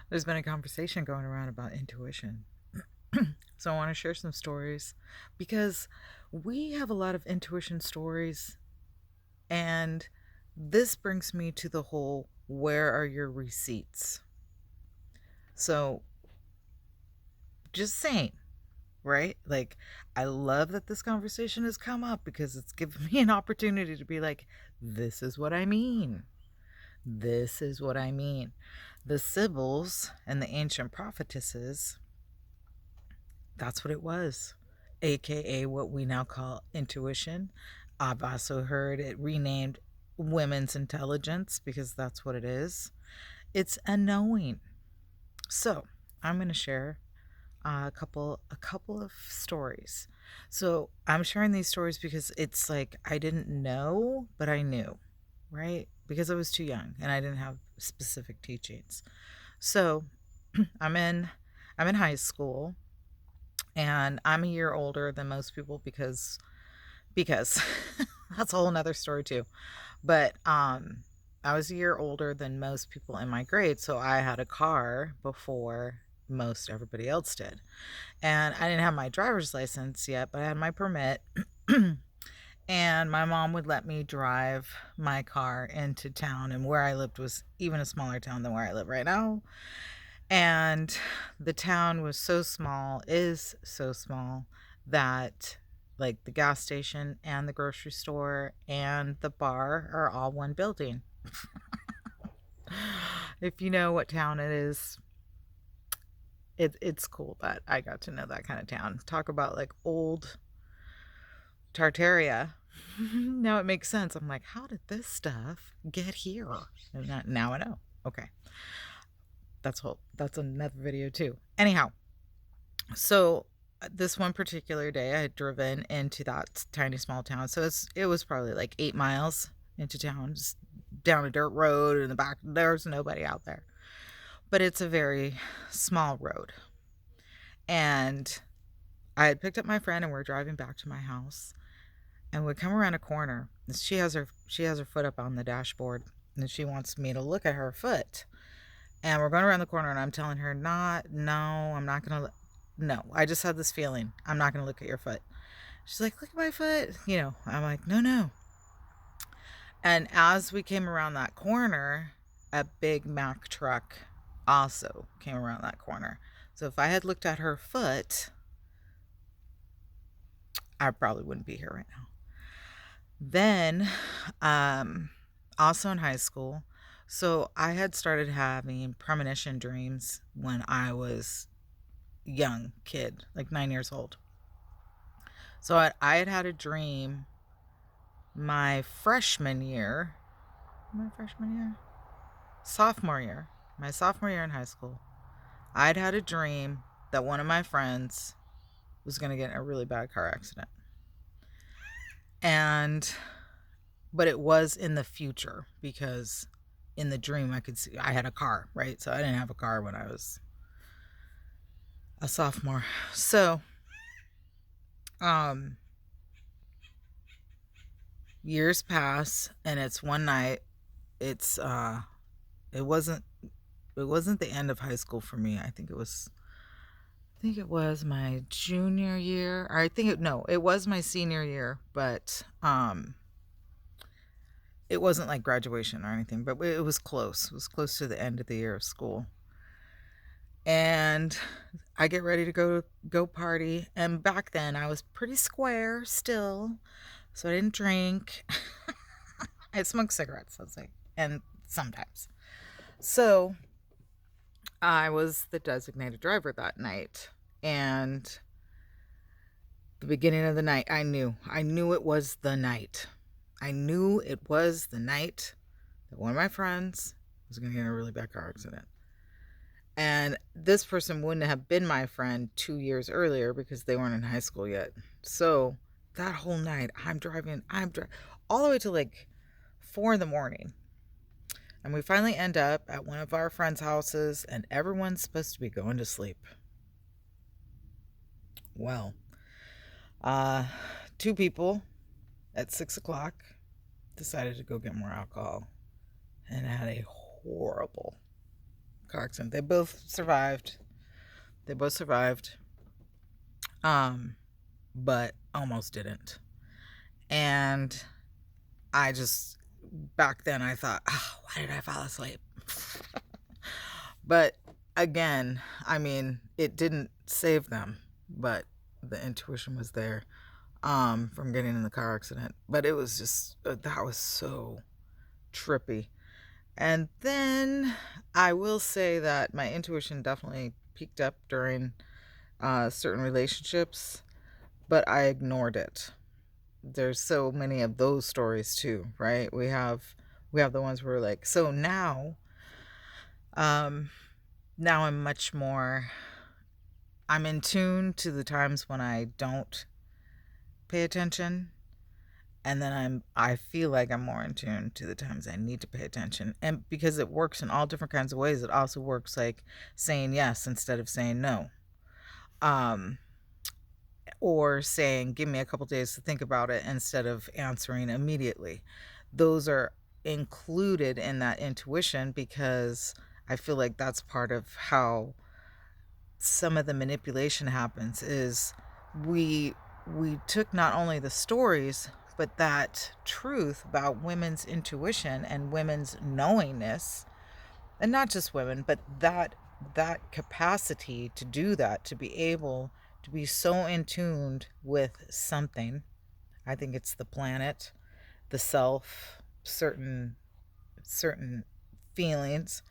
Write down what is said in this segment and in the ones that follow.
There's been a conversation going around about intuition. So I want to share some stories because we have a lot of intuition stories. And this brings me to the whole where are your receipts? So just saying, right? Like, I love that this conversation has come up because it's given me an opportunity to be like, this is what I mean. This is what I mean. The Sibyls and the ancient prophetesses, that's what it was, aka what we now call intuition. I've also heard it renamed women's intelligence because that's what it is. It's a knowing. So I'm going to share a couple of stories. So I'm sharing these stories because it's like I didn't know, but I knew, right? Because I was too young and I didn't have specific teachings. So I'm in I'm in high school and I'm a year older than most people because that's a whole nother story too. But I was a year older than most people in my grade, so I had a car before most everybody else did. And I didn't have my driver's license yet, but I had my permit. And my mom would let me drive my car into town, and where I lived was even a smaller town than where I live right now. And the town was so small, is so small, that like the gas station and the grocery store and the bar are all one building. If you know what town it is, it's cool that I got to know that kind of town. Talk about like old Tartaria. Now it makes sense. I'm like, how did this stuff get here? And now I know. Okay. That's another video too. Anyhow, so this one particular day I had driven into that tiny small town. So it was probably like 8 miles into town, just down a dirt road. In the back there's nobody out there. But it's a very small road. And I had picked up my friend and we're driving back to my house. And we come around a corner. She has her foot up on the dashboard and she wants me to look at her foot. And we're going around the corner and I'm telling her, not, no, I'm not going to, no, I just had this feeling. I'm not going to look at your foot. She's like, look at my foot. I'm like, no, no. And as we came around that corner, a big Mack truck also came around that corner. So if I had looked at her foot, I probably wouldn't be here right now. Then, um, also in high school, so I had started having premonition dreams when I was young kid, like 9 years old. So I had had a dream my freshman year, sophomore year, my sophomore year in high school. I'd had a dream that one of my friends was going to get in a really bad car accident. And, but it was in the future because in the dream I could see I had a car, right? So I didn't have a car when I was a sophomore. So, um, years pass and it's one night. It's, it wasn't, it wasn't the end of high school for me. I think it was my junior year, or no, it was my senior year, but it wasn't like graduation or anything, but it was close. It was close to the end of the year of school. And I get ready to go party, and back then I was pretty square still, so I didn't drink. I smoked cigarettes, let's say, and sometimes. So I was the designated driver that night, and the beginning of the night, I knew it was the night. I knew it was the night that one of my friends was going to get in a really bad car accident. And this person wouldn't have been my friend 2 years earlier because they weren't in high school yet. So that whole night, I'm driving all the way to like 4 in the morning. And we finally end up at one of our friends' houses, and everyone's supposed to be going to sleep. Well, uh, two people at 6 o'clock decided to go get more alcohol and had a horrible car accident. They both survived. They both survived. But almost didn't. And I just, back then I thought, oh, why did I fall asleep? But again, I mean, it didn't save them, but the intuition was there from getting in the car accident. But it was just, that was so trippy. And then I will say that my intuition definitely peaked up during certain relationships, but I ignored it. There's so many of those stories too, right? We have the ones where we're like, so now I'm much more, I'm in tune to the times when I don't pay attention, and then I feel like I'm more in tune to the times I need to pay attention. And because it works in all different kinds of ways, it also works like saying yes instead of saying no. Or saying, give me a couple days to think about it instead of answering immediately. Those are included in that intuition because I feel like that's part of how some of the manipulation happens is we took not only the stories but that truth about women's intuition and women's knowingness, and not just women, but that capacity to do that, to be able to be so in tune with something. I think it's the planet, the self, certain feelings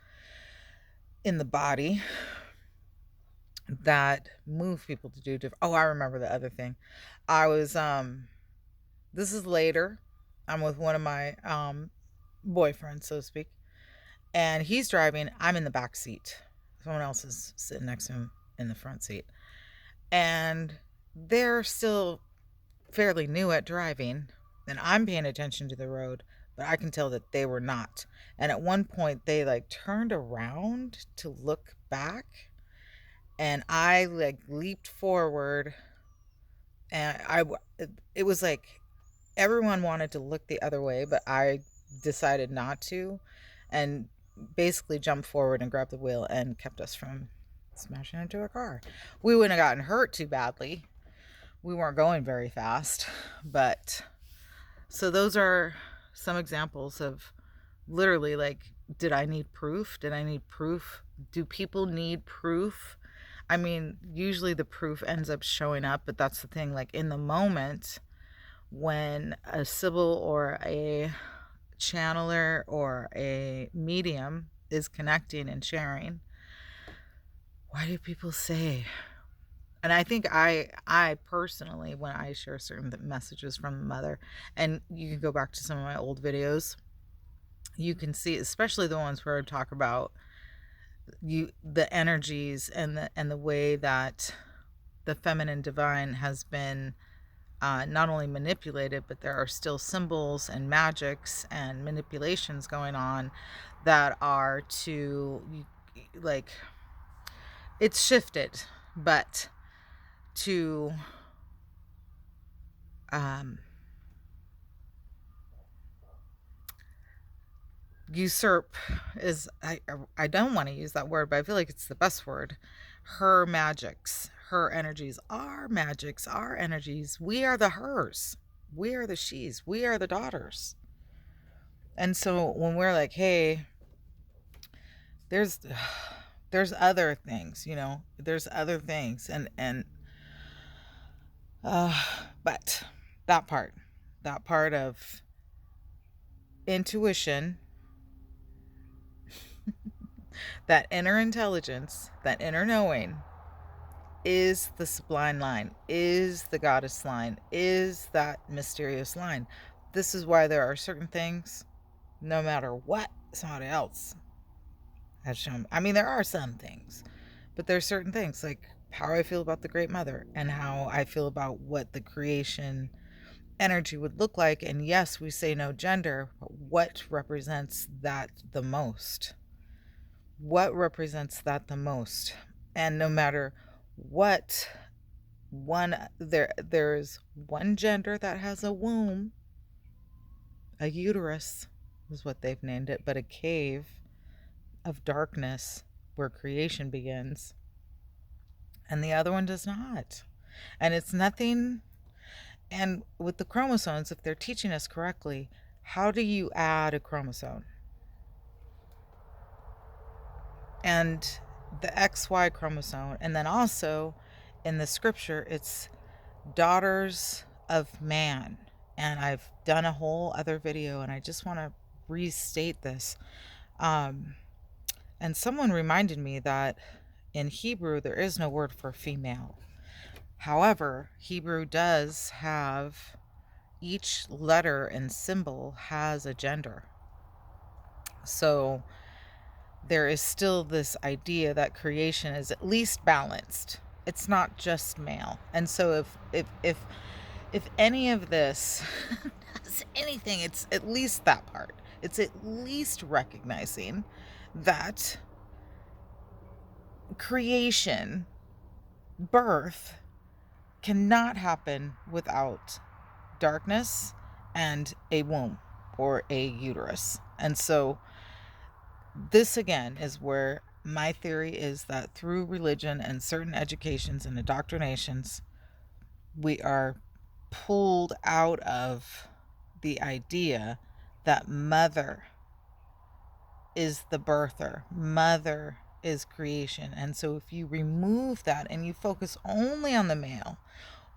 in the body that move people to do different. Oh, I remember the other thing. I was this is later. I'm with one of my boyfriends, so to speak, and he's driving. I'm in the back seat. Someone else is sitting next to him in the front seat, and they're still fairly new at driving, and I'm paying attention to the road, but I can tell that they were not. And at one point they like turned around to look back, and I like leaped forward, and it was like everyone wanted to look the other way, but I decided not to, and basically jumped forward and grabbed the wheel and kept us from smashing into a car. We wouldn't have gotten hurt too badly. We weren't going very fast, but so those are some examples of literally like, did I need proof? Did I need proof? Do people need proof? I mean, usually the proof ends up showing up, but that's the thing. Like in the moment when a Sybil or a channeler or a medium is connecting and sharing, why do people say? And I think I personally, when I share certain messages from the mother, and you can go back to some of my old videos, you can see, especially the ones where I talk about the energies and the way that the feminine divine has been not only manipulated, but there are still symbols and magics and manipulations going on that are to, like, it's shifted, but to usurp is, I don't want to use that word, but I feel like it's the best word. Her magics, her energies, our magics, our energies. We are the hers. We are the she's. We are the daughters. And so when we're like, hey, there's other things, there's other things, and but that part of intuition, that inner intelligence, that inner knowing, is the sublime line, is the goddess line, is that mysterious line. This is why there are certain things, no matter what somebody else has shown. I mean, there are some things, but there's certain things, like how I feel about the Great Mother and how I feel about what the creation energy would look like. And yes, we say no gender, but what represents that the most? What represents that the most? And no matter what, there's one gender that has a womb, a uterus is what they've named it, but a cave of darkness where creation begins, and the other one does not. And it's nothing. And with the chromosomes, if they're teaching us correctly, how do you add a chromosome? And the XY chromosome. And then also in the scripture, it's daughters of man. And I've done a whole other video, and I just want to restate this. And someone reminded me that in Hebrew, there is no word for female. However, Hebrew does have, each letter and symbol has a gender. So there is still this idea that creation is at least balanced. It's not just male. And so if any of this has anything, it's at least that part. It's at least recognizing that creation, birth, cannot happen without darkness and a womb or a uterus. And so this again is where my theory is that through religion and certain educations and indoctrinations, we are pulled out of the idea that mother is the birther, mother is creation. And so if you remove that and you focus only on the male,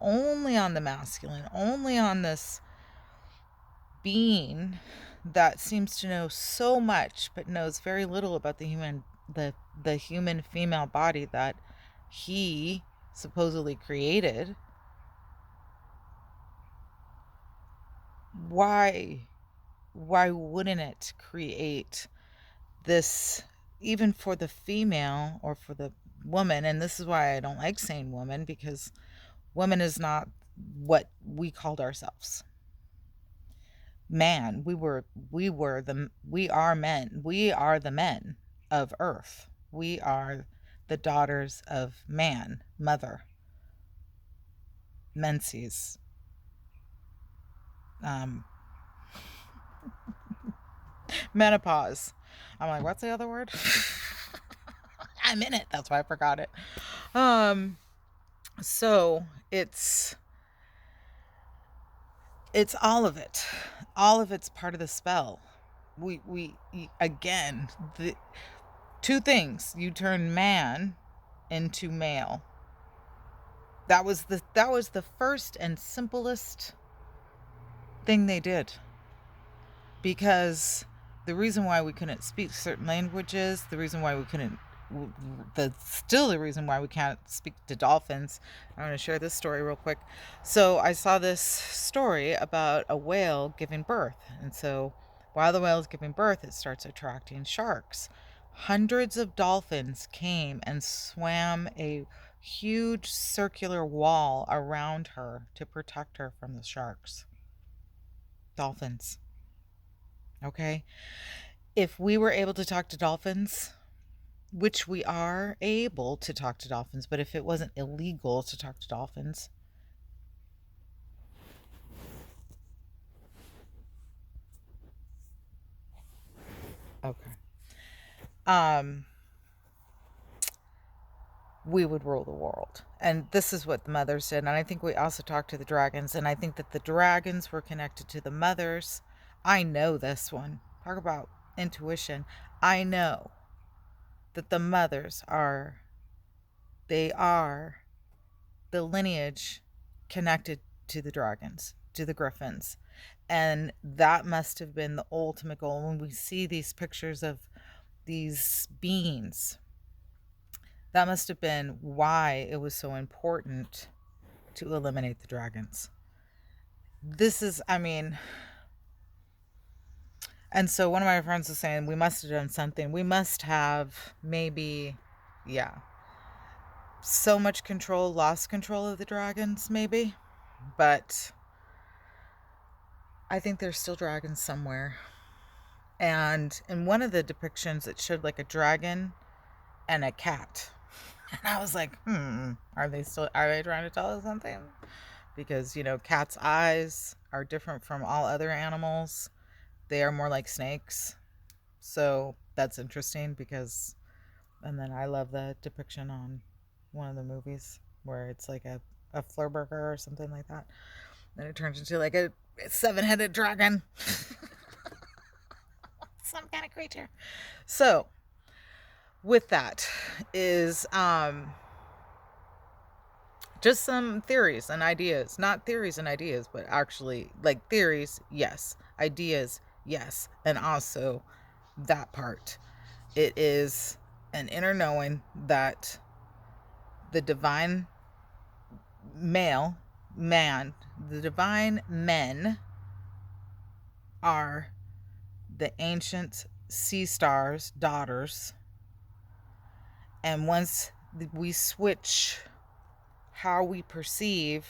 only on the masculine, only on this being that seems to know so much but knows very little about the human female body that he supposedly created, why wouldn't it create this, even for the female or for the woman? And this is why I don't like saying woman, because woman is not what we called ourselves. Man, we are men. We are the men of earth. We are the daughters of man, mother, menses. Menopause. I'm like, what's the other word? I'm in it. That's why I forgot it. So it's all of it. All of it's part of the spell. We again, the two things. You turn man into male. That was the first and simplest thing they did. Because the reason why we couldn't speak certain languages, the reason why we can't speak to dolphins. I'm going to share this story real quick. So I saw this story about a whale giving birth. And so while the whale is giving birth, it starts attracting sharks. Hundreds of dolphins came and swam a huge circular wall around her to protect her from the sharks. Dolphins. Okay? If we were able to talk to dolphins, which we are able to talk to dolphins, but if it wasn't illegal to talk to dolphins, okay, we would rule the world. And this is what the mothers did. And I think we also talked to the dragons, and I think that the dragons were connected to the mothers. I know this one. Talk about intuition. I know that the mothers are the lineage connected to the dragons, to the griffins. And that must have been the ultimate goal. When we see these pictures of these beings, that must have been why it was so important to eliminate the dragons. This is, and so one of my friends was saying, we must have done something. We must have maybe, so much control, lost control of the dragons, maybe. But I think there's still dragons somewhere. And in one of the depictions, it showed like a dragon and a cat. And I was like, are they trying to tell us something? Because, cats' eyes are different from all other animals. They are more like snakes. So that's interesting because, and then I love the depiction on one of the movies where it's like a Flurburger or something like that. Then it turns into like a seven-headed dragon. Some kind of creature. So, with that is just some theories and ideas. Not theories and ideas, but actually like theories, yes. Ideas, yes. And also that part. It is an inner knowing that the divine the divine men are the ancient sea stars' daughters. And once we switch how we perceive,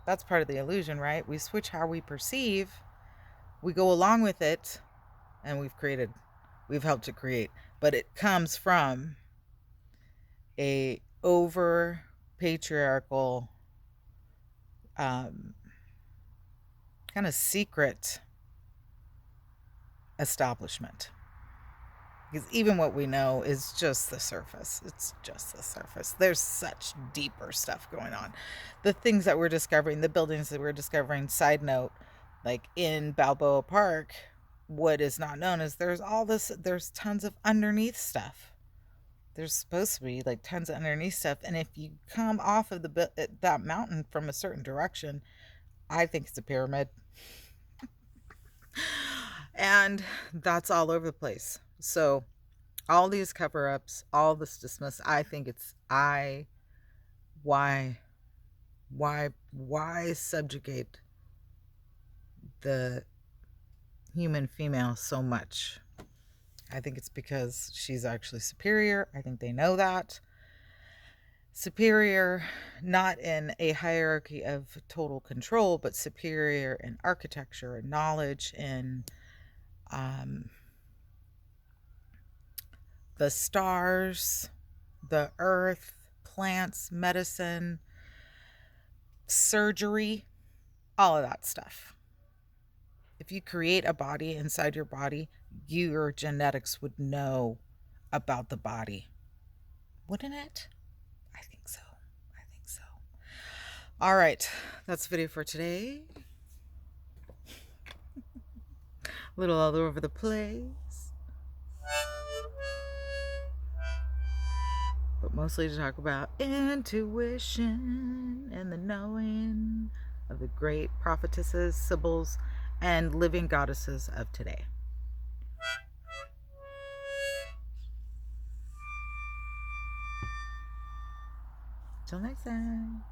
that's part of the illusion, right? We switch how we perceive, we go along with it, and we've helped to create. But it comes from a over patriarchal kind of secret establishment. Because even what we know is just the surface. It's just the surface. There's such deeper stuff going on. The things that we're discovering, the buildings that we're discovering, side note, like in Balboa Park, what is not known is there's tons of underneath stuff. There's supposed to be like tons of underneath stuff. And if you come off of that mountain from a certain direction, I think it's a pyramid. And that's all over the place. So all these cover-ups, all this dismiss, I think why subjugate the human female so much? I think it's because she's actually superior. I think they know that. Superior, not in a hierarchy of total control, but superior in architecture and knowledge and the stars, the earth, plants, medicine, surgery, all of that stuff. If you create a body inside your body, your genetics would know about the body. Wouldn't it? I think so. I think so. All right. That's the video for today. A little all over the place. But mostly to talk about intuition and the knowing of the great prophetesses, sibyls, and living goddesses of today. Till next time.